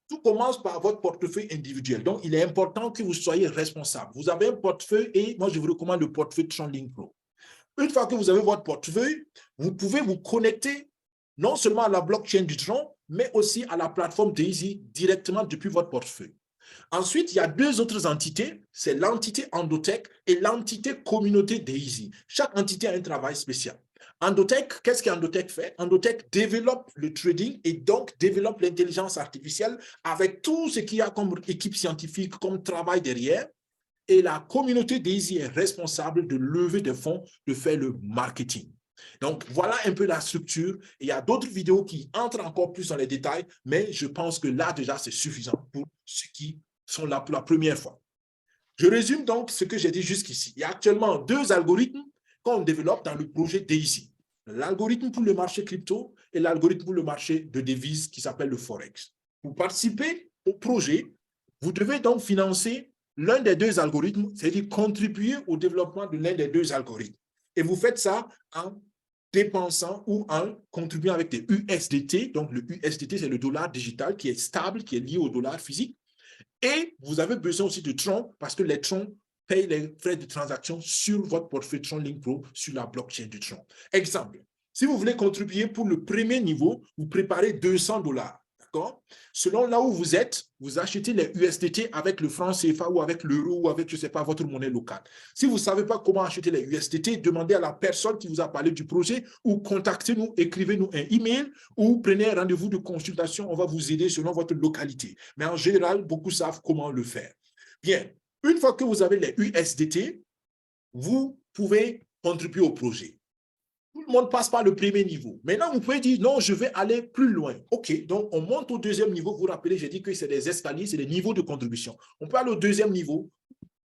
Tout commence par votre portefeuille individuel. Donc, il est important que vous soyez responsable. Vous avez un portefeuille et moi, je vous recommande le portefeuille TronLink Pro. Une fois que vous avez votre portefeuille, vous pouvez vous connecter non seulement à la blockchain du Tron, mais aussi à la plateforme Daisy directement depuis votre portefeuille. Ensuite, il y a deux autres entités, c'est l'entité Endotech et l'entité communauté Daisy. Chaque entité a un travail spécial. Endotech, qu'est-ce qu'Endotech fait? Endotech développe le trading et donc développe l'intelligence artificielle avec tout ce qu'il y a comme équipe scientifique, comme travail derrière. Et la communauté Daisy est responsable de lever des fonds, de faire le marketing. Donc, voilà un peu la structure. Il y a d'autres vidéos qui entrent encore plus dans les détails, mais je pense que là, déjà, c'est suffisant pour ceux qui sont là pour la première fois. Je résume donc ce que j'ai dit jusqu'ici. Il y a actuellement deux algorithmes qu'on développe dans le projet Daisy. L'algorithme pour le marché crypto et l'algorithme pour le marché de devises qui s'appelle le Forex. Pour participer au projet, vous devez donc financer l'un des deux algorithmes, c'est-à-dire contribuer au développement de l'un des deux algorithmes. Et vous faites ça en dépensant ou en contribuant avec des USDT. Donc, le USDT, c'est le dollar digital qui est stable, qui est lié au dollar physique. Et vous avez besoin aussi de Tron parce que les Tron payent les frais de transaction sur votre portefeuille TronLink Pro sur la blockchain du Tron. Exemple, si vous voulez contribuer pour le premier niveau, vous préparez 200 $. Selon là où vous êtes, vous achetez les USDT avec le franc CFA ou avec l'euro ou avec, je ne sais pas, votre monnaie locale. Si vous ne savez pas comment acheter les USDT, demandez à la personne qui vous a parlé du projet ou contactez-nous, écrivez-nous un email ou prenez un rendez-vous de consultation. On va vous aider selon votre localité. Mais en général, beaucoup savent comment le faire. Bien, une fois que vous avez les USDT, vous pouvez contribuer au projet. Tout le monde passe par le premier niveau. Maintenant, vous pouvez dire, non, je vais aller plus loin. OK, donc on monte au deuxième niveau. Vous vous rappelez, j'ai dit que c'est des escaliers, c'est des niveaux de contribution. On peut aller au deuxième niveau.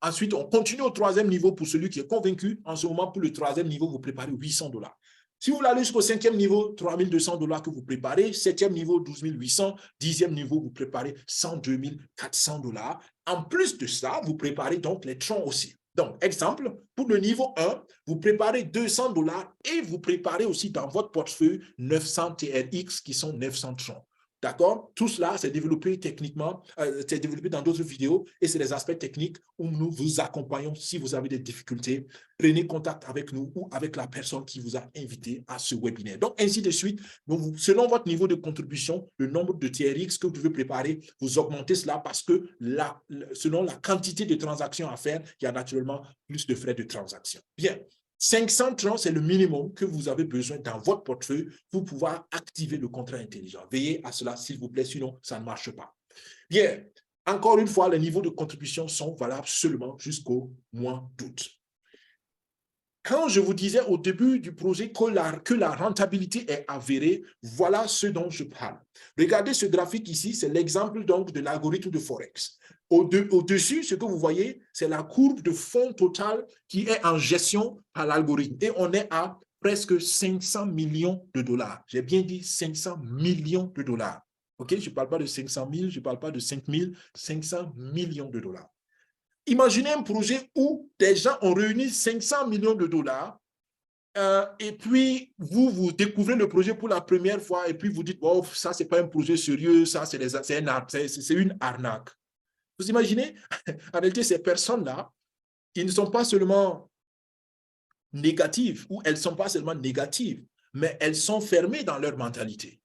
Ensuite, on continue au troisième niveau pour celui qui est convaincu. En ce moment, pour le troisième niveau, vous préparez 800 $. Si vous voulez aller jusqu'au cinquième niveau, 3200 $ que vous préparez. Septième niveau, 12 800. Dixième niveau, vous préparez 102 400 $. En plus de ça, vous préparez donc les troncs aussi. Donc, exemple, pour le niveau 1, vous préparez 200 $ et vous préparez aussi dans votre portefeuille 900 TRX qui sont 900 troncs. D'accord? Tout cela, c'est développé techniquement, c'est développé dans d'autres vidéos et c'est des aspects techniques où nous vous accompagnons si vous avez des difficultés. Prenez contact avec nous ou avec la personne qui vous a invité à ce webinaire. Donc, ainsi de suite. Donc, selon votre niveau de contribution, le nombre de TRX que vous devez préparer, vous augmentez cela parce que selon la quantité de transactions à faire, il y a naturellement plus de frais de transaction. Bien. 500 troncs, c'est le minimum que vous avez besoin dans votre portefeuille pour pouvoir activer le contrat intelligent. Veillez à cela, s'il vous plaît, sinon ça ne marche pas. Bien, encore une fois, les niveaux de contribution sont valables seulement jusqu'au mois d'août. Quand je vous disais au début du projet que la rentabilité est avérée, voilà ce dont je parle. Regardez ce graphique ici, c'est l'exemple donc de l'algorithme de Forex. Au-dessus, ce que vous voyez, c'est la courbe de fonds total qui est en gestion par l'algorithme. Et on est à presque 500 millions de $. J'ai bien dit 500 millions de $. OK, je ne parle pas de 500 000, je ne parle pas de 5 000, 500 millions de $. Imaginez un projet où des gens ont réuni 500 millions de $, et puis vous découvrez le projet pour la première fois et puis vous dites, oh, ça, ce n'est pas un projet sérieux, ça, c'est une arnaque. Vous imaginez? En réalité, ces personnes-là, ils ne sont pas seulement négatives, ou elles ne sont pas seulement négatives, mais elles sont fermées dans leur mentalité.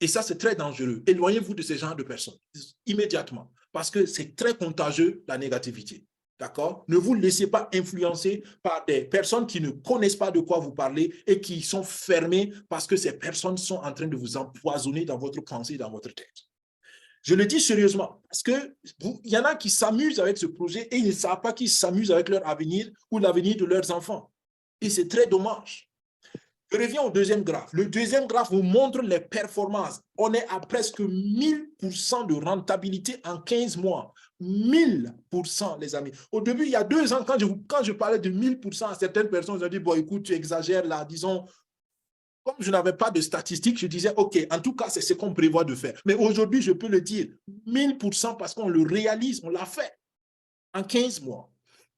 Et ça, c'est très dangereux. Éloignez-vous de ces genres de personnes immédiatement, parce que c'est très contagieux, la négativité. D'accord? Ne vous laissez pas influencer par des personnes qui ne connaissent pas de quoi vous parlez et qui sont fermées parce que ces personnes sont en train de vous empoisonner dans votre pensée, dans votre tête. Je le dis sérieusement parce qu'il y en a qui s'amusent avec ce projet et ils ne savent pas qu'ils s'amusent avec leur avenir ou l'avenir de leurs enfants. Et c'est très dommage. Je reviens au deuxième graphe. Le deuxième graphe vous montre les performances. On est à presque 1000% de rentabilité en 15 mois. 1000%, les amis. Au début, il y a 2 ans, quand je parlais de 1000% à certaines personnes, ils ont dit, bon, écoute, tu exagères là, disons. Comme je n'avais pas de statistiques, je disais, OK, en tout cas, c'est ce qu'on prévoit de faire. Mais aujourd'hui, je peux le dire, 1000% parce qu'on le réalise, on l'a fait en 15 mois.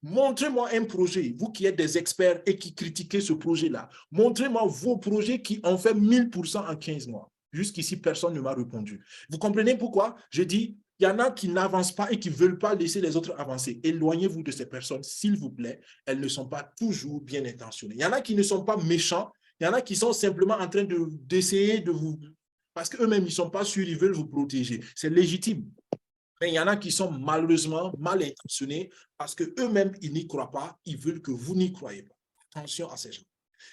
Montrez-moi un projet, vous qui êtes des experts et qui critiquez ce projet-là. Montrez-moi vos projets qui ont fait 1000% en 15 mois. Jusqu'ici, personne ne m'a répondu. Vous comprenez pourquoi? Je dis, il y en a qui n'avancent pas et qui ne veulent pas laisser les autres avancer. Éloignez-vous de ces personnes, s'il vous plaît. Elles ne sont pas toujours bien intentionnées. Il y en a qui ne sont pas méchants. Il y en a qui sont simplement en train d'essayer de vous... Parce qu'eux-mêmes, ils ne sont pas sûrs, ils veulent vous protéger. C'est légitime. Mais il y en a qui sont malheureusement mal intentionnés parce qu'eux-mêmes, ils n'y croient pas. Ils veulent que vous n'y croyez pas. Attention à ces gens.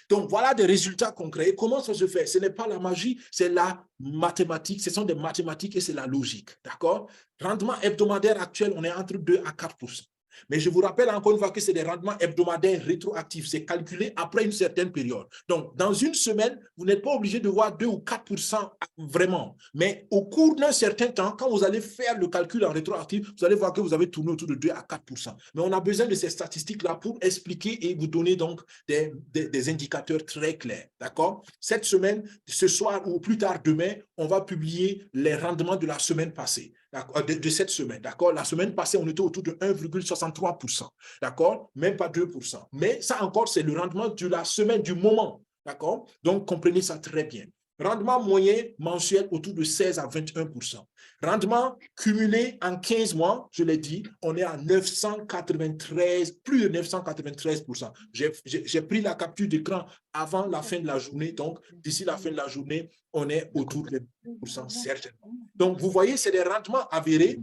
Donc, voilà des résultats concrets. Comment ça se fait? Ce n'est pas la magie, c'est la mathématique. Ce sont des mathématiques et c'est la logique. D'accord? Rendement hebdomadaire actuel, on est entre 2 à 4%. Mais je vous rappelle encore une fois que c'est des rendements hebdomadaires rétroactifs. C'est calculé après une certaine période. Donc, dans une semaine, vous n'êtes pas obligé de voir 2 ou 4% vraiment. Mais au cours d'un certain temps, quand vous allez faire le calcul en rétroactif, vous allez voir que vous avez tourné autour de 2 à 4%. Mais on a besoin de ces statistiques-là pour expliquer et vous donner donc des indicateurs très clairs. D'accord? Cette semaine, ce soir ou plus tard demain, on va publier les rendements de la semaine passée. De cette semaine, d'accord? La semaine passée, on était autour de 1,63%, d'accord? Même pas 2%. Mais ça encore, c'est le rendement de la semaine, du moment, d'accord? Donc, comprenez ça très bien. Rendement moyen mensuel autour de 16 à 21%. Rendement cumulé en 15 mois, je l'ai dit, on est à 993, plus de 993%. J'ai pris la capture d'écran avant la fin de la journée, donc d'ici la fin de la journée, on est autour de 10% certainement. Donc, vous voyez, c'est des rendements avérés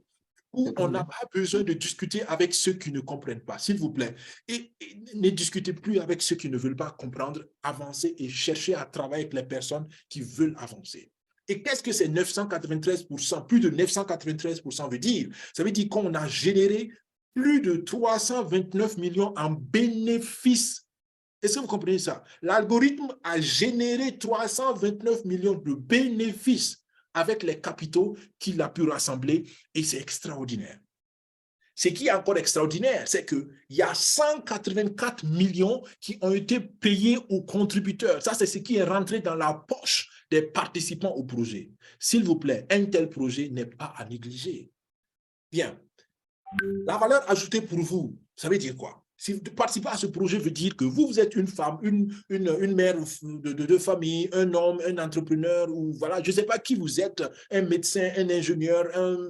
où on n'a pas besoin de discuter avec ceux qui ne comprennent pas, s'il vous plaît. Et ne discutez plus avec ceux qui ne veulent pas comprendre, avancer et chercher à travailler avec les personnes qui veulent avancer. Et qu'est-ce que ces 993%, plus de 993% veut dire? Ça veut dire qu'on a généré plus de 329 millions en bénéfices. Est-ce que vous comprenez ça? L'algorithme a généré 329 millions de bénéfices avec les capitaux qu'il a pu rassembler et c'est extraordinaire. Ce qui est encore extraordinaire, c'est qu'il y a 184 millions qui ont été payés aux contributeurs. Ça, c'est ce qui est rentré dans la poche des participants au projet. S'il vous plaît, un tel projet n'est pas à négliger. Bien. La valeur ajoutée pour vous, ça veut dire quoi? Si vous participez à ce projet, veut dire que vous êtes une femme, une mère de famille, un homme, un entrepreneur, ou voilà, je ne sais pas qui vous êtes, un médecin, un ingénieur, un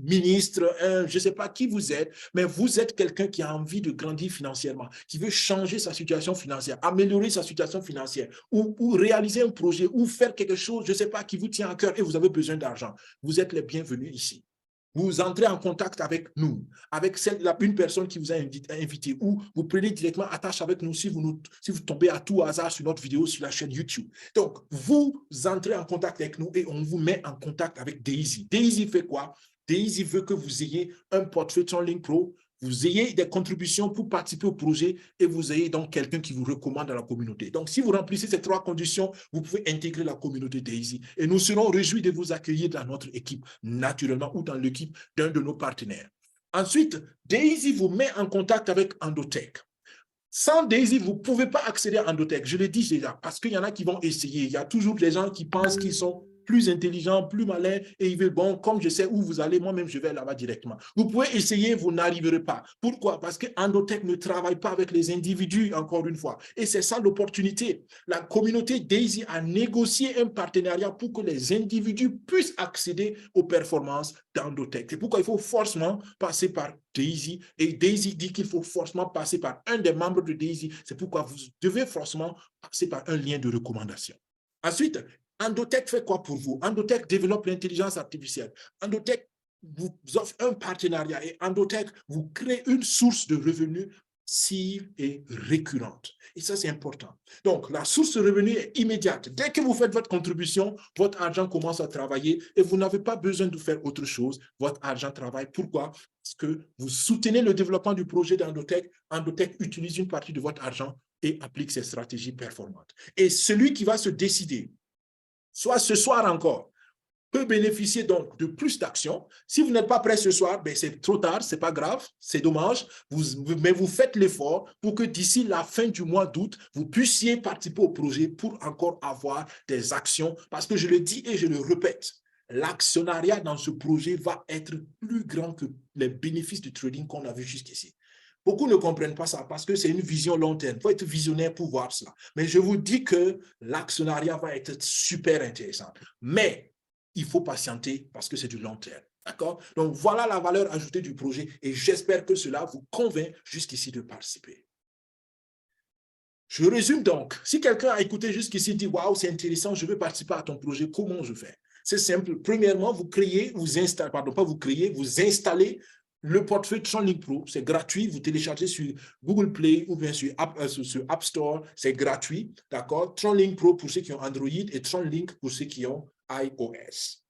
ministre, je ne sais pas qui vous êtes, mais vous êtes quelqu'un qui a envie de grandir financièrement, qui veut changer sa situation financière, améliorer sa situation financière, ou réaliser un projet, ou faire quelque chose, je ne sais pas, qui vous tient à cœur et vous avez besoin d'argent. Vous êtes les bienvenus ici. Vous entrez en contact avec nous, avec une personne qui vous a invité, ou vous prenez directement attache avec nous si vous tombez à tout hasard sur notre vidéo sur la chaîne YouTube. Donc, vous entrez en contact avec nous et on vous met en contact avec Daisy. Daisy fait quoi? Daisy veut que vous ayez un portefeuille TronLink Pro, vous ayez des contributions pour participer au projet et vous ayez donc quelqu'un qui vous recommande à la communauté. Donc, si vous remplissez ces 3 conditions, vous pouvez intégrer la communauté Daisy et nous serons réjouis de vous accueillir dans notre équipe, naturellement, ou dans l'équipe d'un de nos partenaires. Ensuite, Daisy vous met en contact avec Endotech. Sans Daisy, vous ne pouvez pas accéder à Endotech. Je l'ai dit déjà, parce qu'il y en a qui vont essayer. Il y a toujours des gens qui pensent qu'ils sont plus intelligents, plus malins, et ils veulent, bon, comme je sais où vous allez, moi-même, je vais là-bas directement. Vous pouvez essayer, vous n'arriverez pas. Pourquoi? Parce que Endotech ne travaille pas avec les individus, encore une fois. Et c'est ça l'opportunité. La communauté Daisy a négocié un partenariat pour que les individus puissent accéder aux performances d'Endotech. C'est pourquoi il faut forcément passer par Daisy. Et Daisy dit qu'il faut forcément passer par un des membres de Daisy. C'est pourquoi vous devez forcément passer par un lien de recommandation. Ensuite, Endotech fait quoi pour vous? Endotech développe l'intelligence artificielle. Endotech vous offre un partenariat et Endotech vous crée une source de revenus passive et récurrente. Et ça, c'est important. Donc, la source de revenus est immédiate. Dès que vous faites votre contribution, votre argent commence à travailler et vous n'avez pas besoin de faire autre chose. Votre argent travaille. Pourquoi? Parce que vous soutenez le développement du projet d'Endotech. Endotech utilise une partie de votre argent et applique ses stratégies performantes. Et celui qui va se décider, soit ce soir encore, peut bénéficier donc de plus d'actions. Si vous n'êtes pas prêt ce soir, ben c'est trop tard, c'est pas grave, c'est dommage, mais vous faites l'effort pour que d'ici la fin du mois d'août, vous puissiez participer au projet pour encore avoir des actions. Parce que je le dis et je le répète, l'actionnariat dans ce projet va être plus grand que les bénéfices du trading qu'on a vu jusqu'ici. Beaucoup ne comprennent pas ça parce que c'est une vision long terme. Il faut être visionnaire pour voir cela. Mais je vous dis que l'actionnariat va être super intéressant. Mais il faut patienter parce que c'est du long terme. D'accord? Donc, voilà la valeur ajoutée du projet et j'espère que cela vous convainc jusqu'ici de participer. Je résume donc. Si quelqu'un a écouté jusqu'ici et dit « Waouh, c'est intéressant, je veux participer à ton projet, comment je fais ?» C'est simple. Premièrement, vous créez, vous installez, pardon, pas vous créez, vous installez le portefeuille TronLink Pro. C'est gratuit. Vous téléchargez sur Google Play ou bien sur App Store. C'est gratuit. D'accord? TronLink Pro pour ceux qui ont Android et TronLink pour ceux qui ont iOS.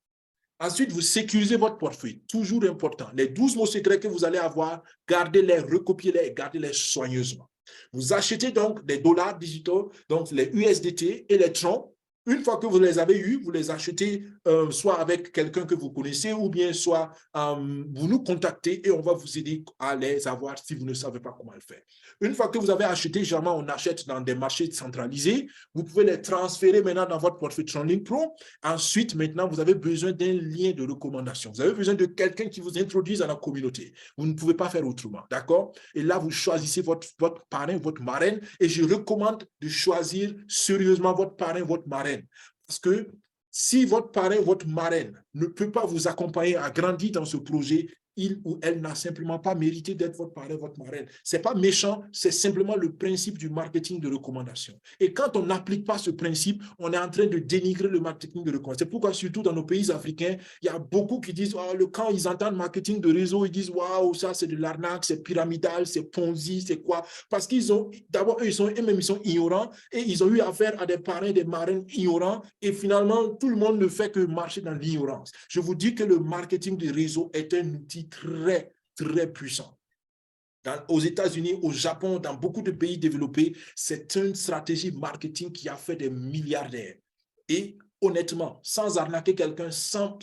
Ensuite, vous sécurisez votre portefeuille. Toujours important. Les 12 mots secrets que vous allez avoir, gardez-les, recopiez-les et gardez-les soigneusement. Vous achetez donc des dollars digitaux, donc les USDT et les troncs. Une fois que vous les avez eus, vous les achetez soit avec quelqu'un que vous connaissez ou bien soit vous nous contactez et on va vous aider à les avoir si vous ne savez pas comment le faire. Une fois que vous avez acheté, généralement on achète dans des marchés centralisés, vous pouvez les transférer maintenant dans votre portefeuille TronLink Pro. Ensuite, maintenant, vous avez besoin d'un lien de recommandation. Vous avez besoin de quelqu'un qui vous introduise à la communauté. Vous ne pouvez pas faire autrement, d'accord? Et là, vous choisissez votre parrain, votre marraine et je recommande de choisir sérieusement votre parrain, votre marraine. Parce que si votre parrain, votre marraine ne peut pas vous accompagner à grandir dans ce projet, il ou elle n'a simplement pas mérité d'être votre parrain, votre marraine. Ce n'est pas méchant, c'est simplement le principe du marketing de recommandation. Et quand on n'applique pas ce principe, on est en train de dénigrer le marketing de recommandation. C'est pourquoi, surtout dans nos pays africains, il y a beaucoup qui disent, oh, quand ils entendent marketing de réseau, ils disent, waouh, ça c'est de l'arnaque, c'est pyramidal, c'est Ponzi, c'est quoi? Parce qu'ils ont, d'abord, eux, ils sont ignorants et ils ont eu affaire à des parrains, des marraines ignorants et finalement, tout le monde ne fait que marcher dans l'ignorance. Je vous dis que le marketing de réseau est un outil très, très puissant. Aux États-Unis, au Japon, dans beaucoup de pays développés, c'est une stratégie marketing qui a fait des milliardaires. Et honnêtement, sans arnaquer quelqu'un, sans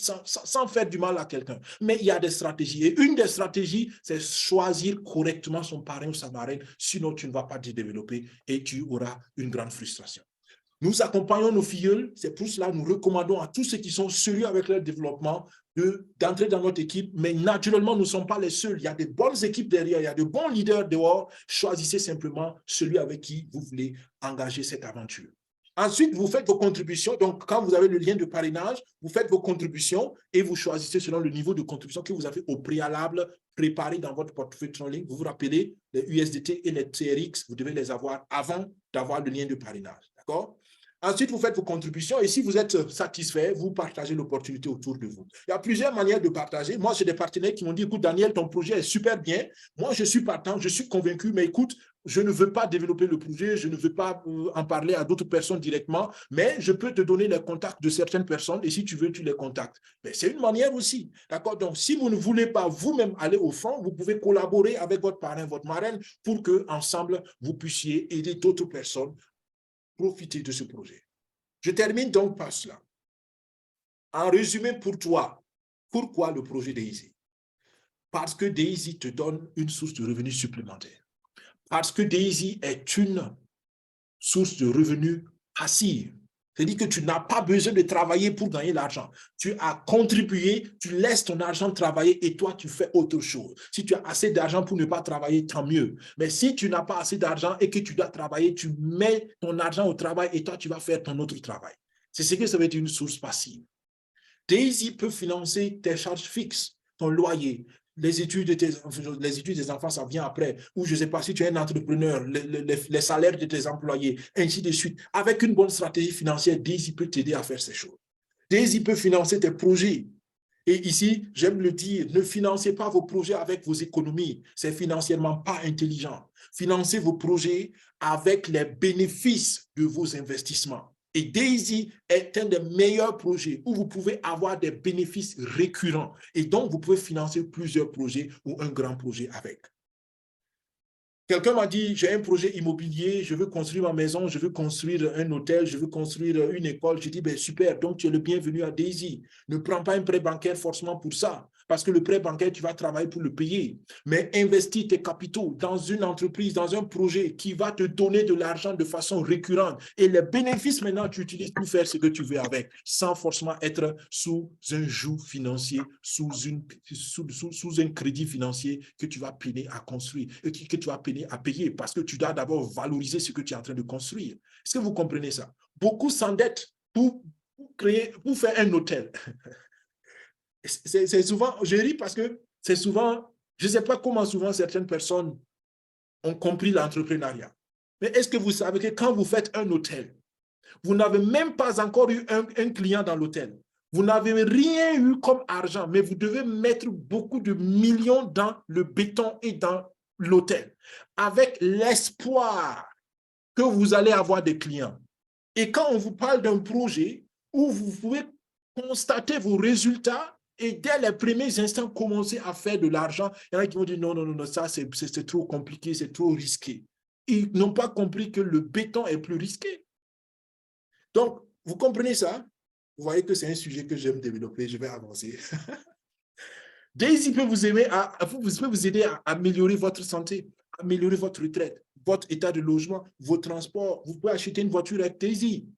faire du mal à quelqu'un. Mais il y a des stratégies. Et une des stratégies, c'est choisir correctement son parrain ou sa marraine. Sinon, tu ne vas pas te développer et tu auras une grande frustration. Nous accompagnons nos filleuls, c'est pour cela que nous recommandons à tous ceux qui sont sérieux avec leur développement d'entrer dans notre équipe, mais naturellement, nous ne sommes pas les seuls. Il y a de bonnes équipes derrière, il y a de bons leaders dehors. Choisissez simplement celui avec qui vous voulez engager cette aventure. Ensuite, vous faites vos contributions. Donc, quand vous avez le lien de parrainage, vous faites vos contributions et vous choisissez selon le niveau de contribution que vous avez au préalable préparé dans votre portefeuille TronLink. Vous vous rappelez, les USDT et les TRX, vous devez les avoir avant d'avoir le lien de parrainage. D'accord? Ensuite, vous faites vos contributions et si vous êtes satisfait, vous partagez l'opportunité autour de vous. Il y a plusieurs manières de partager. Moi, j'ai des partenaires qui m'ont dit, écoute, Daniel, ton projet est super bien. Moi, je suis partant, je suis convaincu, mais écoute, je ne veux pas développer le projet, je ne veux pas en parler à d'autres personnes directement, mais je peux te donner les contacts de certaines personnes et si tu veux, tu les contactes. Mais c'est une manière aussi, d'accord? Donc, si vous ne voulez pas vous-même aller au fond, vous pouvez collaborer avec votre parrain, votre marraine pour qu'ensemble, vous puissiez aider d'autres personnes profiter de ce projet. Je termine donc par cela. En résumé pour toi, pourquoi le projet DAISY? Parce que DAISY te donne une source de revenus supplémentaire. Parce que DAISY est une source de revenus passive. C'est-à-dire que tu n'as pas besoin de travailler pour gagner l'argent. Tu as contribué, tu laisses ton argent travailler et toi, tu fais autre chose. Si tu as assez d'argent pour ne pas travailler, tant mieux. Mais si tu n'as pas assez d'argent et que tu dois travailler, tu mets ton argent au travail et toi, tu vas faire ton autre travail. C'est ce que ça veut être une source passive. DAISY peut financer tes charges fixes, ton loyer, les études des enfants, ça vient après. Ou je ne sais pas, si tu es un entrepreneur, les salaires de tes employés, ainsi de suite. Avec une bonne stratégie financière, DAISY peut t'aider à faire ces choses. DAISY peut financer tes projets. Et ici, j'aime le dire, ne financez pas vos projets avec vos économies. C'est financièrement pas intelligent. Financez vos projets avec les bénéfices de vos investissements. Et DAISY est un des meilleurs projets où vous pouvez avoir des bénéfices récurrents. Et donc, vous pouvez financer plusieurs projets ou un grand projet avec. Quelqu'un m'a dit, j'ai un projet immobilier, je veux construire ma maison, je veux construire un hôtel, je veux construire une école. Je dis, ben super, donc tu es le bienvenu à Daisy. Ne prends pas un prêt bancaire forcément pour ça, parce que le prêt bancaire, tu vas travailler pour le payer. Mais investis tes capitaux dans une entreprise, dans un projet qui va te donner de l'argent de façon récurrente. Et les bénéfices, maintenant, tu utilises pour faire ce que tu veux avec, sans forcément être sous un joug financier, sous un crédit financier que tu vas peiner à construire, que tu vas peiner à payer, parce que tu dois d'abord valoriser ce que tu es en train de construire. Est-ce que vous comprenez ça? Beaucoup s'endettent pour faire un hôtel. C'est souvent, je ris parce que c'est souvent, je ne sais pas comment souvent certaines personnes ont compris l'entrepreneuriat. Mais est-ce que vous savez que quand vous faites un hôtel, vous n'avez même pas encore eu un client dans l'hôtel. Vous n'avez rien eu comme argent, mais vous devez mettre beaucoup de millions dans le béton et dans l'hôtel, avec l'espoir que vous allez avoir des clients. Et quand on vous parle d'un projet où vous pouvez constater vos résultats et dès les premiers instants commencer à faire de l'argent, il y en a qui vont dire non, non, non, non, ça c'est trop compliqué, c'est trop risqué. Ils n'ont pas compris que le béton est plus risqué. Donc, vous comprenez ça? Vous voyez que c'est un sujet que j'aime développer, je vais avancer. Daisy peut vous aider à améliorer votre santé, améliorer votre retraite, votre état de logement, vos transports. Vous pouvez acheter une voiture avec Daisy.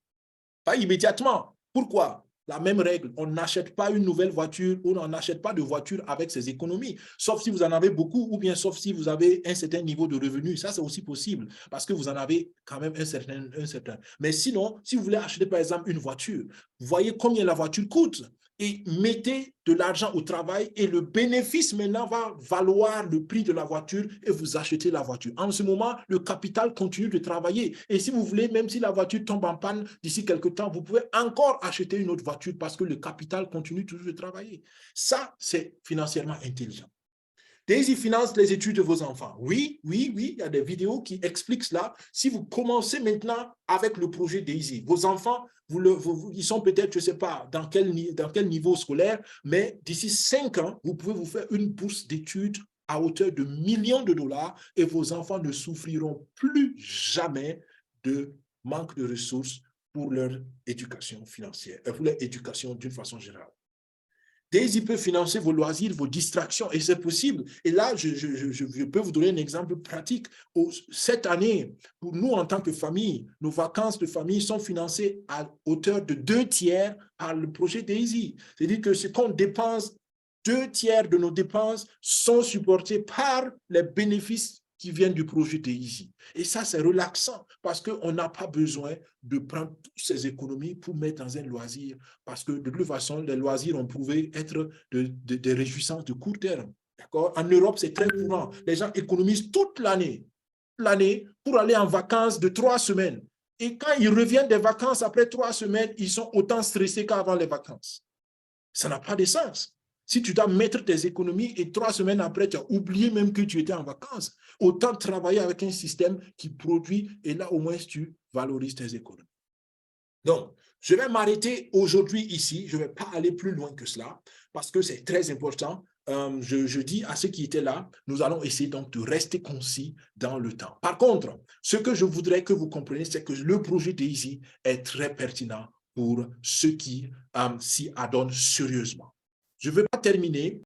Pas immédiatement. Pourquoi? La même règle, on n'achète pas une nouvelle voiture ou on n'achète pas de voiture avec ses économies, sauf si vous en avez beaucoup ou bien sauf si vous avez un certain niveau de revenu. Ça, c'est aussi possible parce que vous en avez quand même un certain. Mais sinon, si vous voulez acheter par exemple une voiture, voyez combien la voiture coûte et mettez de l'argent au travail et le bénéfice maintenant va valoir le prix de la voiture et vous achetez la voiture. En ce moment, le capital continue de travailler. Et si vous voulez, même si la voiture tombe en panne d'ici quelques temps, vous pouvez encore acheter une autre voiture parce que le capital continue toujours de travailler. Ça, c'est financièrement intelligent. Daisy finance les études de vos enfants. Oui, oui, oui, il y a des vidéos qui expliquent cela. Si vous commencez maintenant avec le projet Daisy, vos enfants, ils sont peut-être, je ne sais pas, dans quel niveau scolaire, mais d'ici 5 ans, vous pouvez vous faire une bourse d'études à hauteur de millions de dollars et vos enfants ne souffriront plus jamais de manque de ressources pour leur éducation financière, pour leur éducation d'une façon générale. Daisy peut financer vos loisirs, vos distractions, et c'est possible. Et là, je peux vous donner un exemple pratique. Cette année, pour nous, en tant que famille, nos vacances de famille sont financées à hauteur de 2/3 par le projet Daisy. C'est-à-dire que ce qu'on dépense, 2/3 de nos dépenses sont supportés par les bénéfices qui viennent du projet Daisy. Et ça, c'est relaxant parce qu'on n'a pas besoin de prendre toutes ces économies pour mettre dans un loisir parce que de toute façon, les loisirs ont prouvé être des réjouissances de court terme. D'accord? En Europe, c'est très courant. Les gens économisent toute l'année pour aller en vacances de 3 semaines. Et quand ils reviennent des vacances après 3 semaines, ils sont autant stressés qu'avant les vacances. Ça n'a pas de sens. Si tu dois mettre tes économies et 3 semaines après, tu as oublié même que tu étais en vacances, autant travailler avec un système qui produit et là, au moins, tu valorises tes économies. Donc, je vais m'arrêter aujourd'hui ici. Je ne vais pas aller plus loin que cela parce que c'est très important. Je dis à ceux qui étaient là, nous allons essayer donc de rester concis dans le temps. Par contre, ce que je voudrais que vous compreniez, c'est que le projet Daisy est très pertinent pour ceux qui s'y adonnent sérieusement. Je ne veux pas terminer